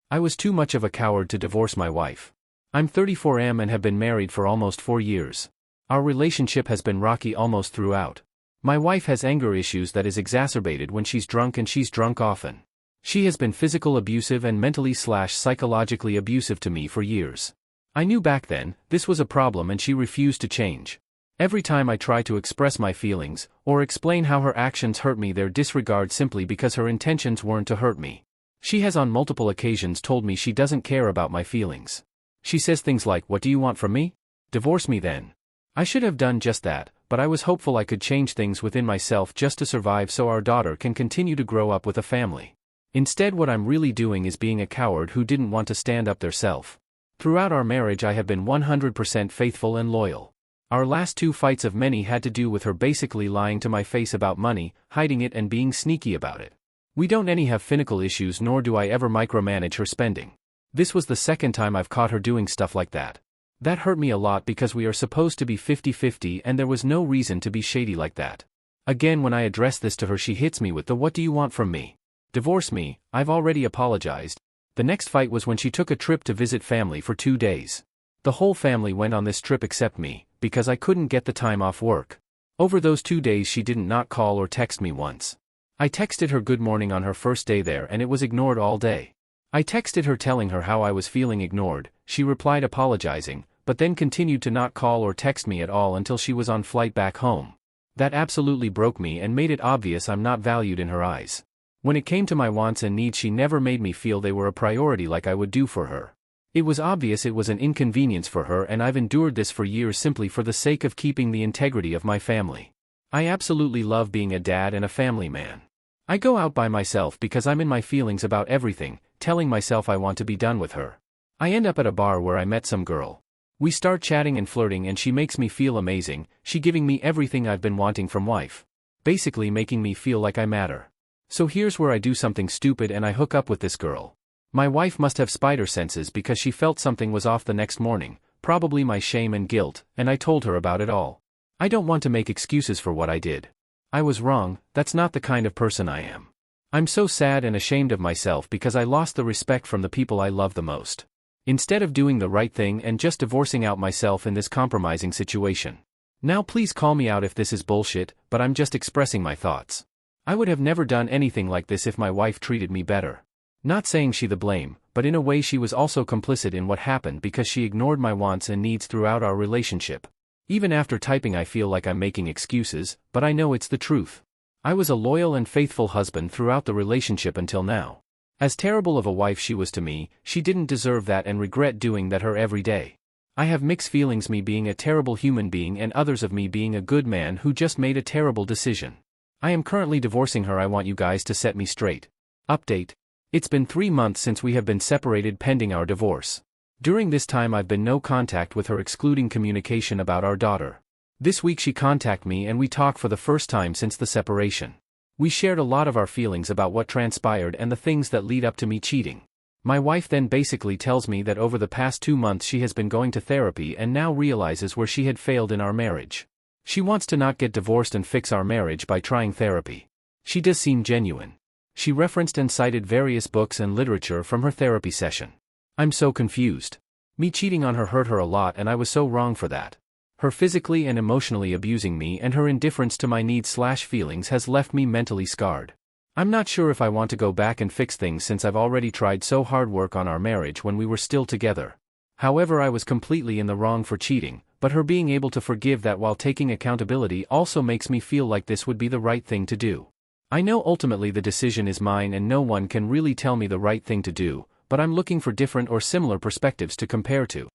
I was too much of a coward to divorce my wife. I'm 34 and have been married for almost 4 years. Our relationship has been rocky almost throughout. My wife has anger issues that is exacerbated when she's drunk, and she's drunk often. She has been physical abusive and mentally/psychologically abusive to me for years. I knew back then this was a problem, and she refused to change. Every time I try to express my feelings, or explain how her actions hurt me, they're disregarded simply because her intentions weren't to hurt me. She has on multiple occasions told me she doesn't care about my feelings. She says things like, "What do you want from me? Divorce me then." I should have done just that, but I was hopeful I could change things within myself just to survive so our daughter can continue to grow up with a family. Instead, what I'm really doing is being a coward who didn't want to stand up theirself. Throughout our marriage I have been 100% faithful and loyal. Our last 2 fights of many had to do with her basically lying to my face about money, hiding it and being sneaky about it. We don't any have financial issues, nor do I ever micromanage her spending. This was the second time I've caught her doing stuff like that. That hurt me a lot because we are supposed to be 50-50 and there was no reason to be shady like that. Again, when I address this to her, she hits me with the "What do you want from me? Divorce me." I've already apologized. The next fight was when she took a trip to visit family for 2 days. The whole family went on this trip except me, because I couldn't get the time off work. Over those 2 days she didn't not call or text me once. I texted her good morning on her first day there and it was ignored all day. I texted her telling her how I was feeling ignored, she replied apologizing, but then continued to not call or text me at all until she was on flight back home. That absolutely broke me and made it obvious I'm not valued in her eyes. When it came to my wants and needs, she never made me feel they were a priority like I would do for her. It was obvious it was an inconvenience for her, and I've endured this for years simply for the sake of keeping the integrity of my family. I absolutely love being a dad and a family man. I go out by myself because I'm in my feelings about everything, telling myself I want to be done with her. I end up at a bar where I met some girl. We start chatting and flirting and she makes me feel amazing, she giving me everything I've been wanting from wife. Basically making me feel like I matter. So here's where I do something stupid and I hook up with this girl. My wife must have spider senses because she felt something was off the next morning, probably my shame and guilt, and I told her about it all. I don't want to make excuses for what I did. I was wrong, that's not the kind of person I am. I'm so sad and ashamed of myself because I lost the respect from the people I love the most. Instead of doing the right thing and just divorcing out myself in this compromising situation. Now please call me out if this is bullshit, but I'm just expressing my thoughts. I would have never done anything like this if my wife treated me better. Not saying she the blame, but in a way she was also complicit in what happened because she ignored my wants and needs throughout our relationship. Even after typing I feel like I'm making excuses, but I know it's the truth. I was a loyal and faithful husband throughout the relationship until now. As terrible of a wife she was to me, she didn't deserve that and regret doing that her every day. I have mixed feelings, me being a terrible human being and others of me being a good man who just made a terrible decision. I am currently divorcing her. I want you guys to set me straight. Update. It's been 3 months since we have been separated pending our divorce. During this time I've been no contact with her excluding communication about our daughter. This week she contacted me and we talked for the first time since the separation. We shared a lot of our feelings about what transpired and the things that lead up to me cheating. My wife then basically tells me that over the past 2 months she has been going to therapy and now realizes where she had failed in our marriage. She wants to not get divorced and fix our marriage by trying therapy. She does seem genuine. She referenced and cited various books and literature from her therapy session. I'm so confused. Me cheating on her hurt her a lot and I was so wrong for that. Her physically and emotionally abusing me and her indifference to my needs/feelings has left me mentally scarred. I'm not sure if I want to go back and fix things since I've already tried so hard work on our marriage when we were still together. However, I was completely in the wrong for cheating, but her being able to forgive that while taking accountability also makes me feel like this would be the right thing to do. I know ultimately the decision is mine and no one can really tell me the right thing to do, but I'm looking for different or similar perspectives to compare to.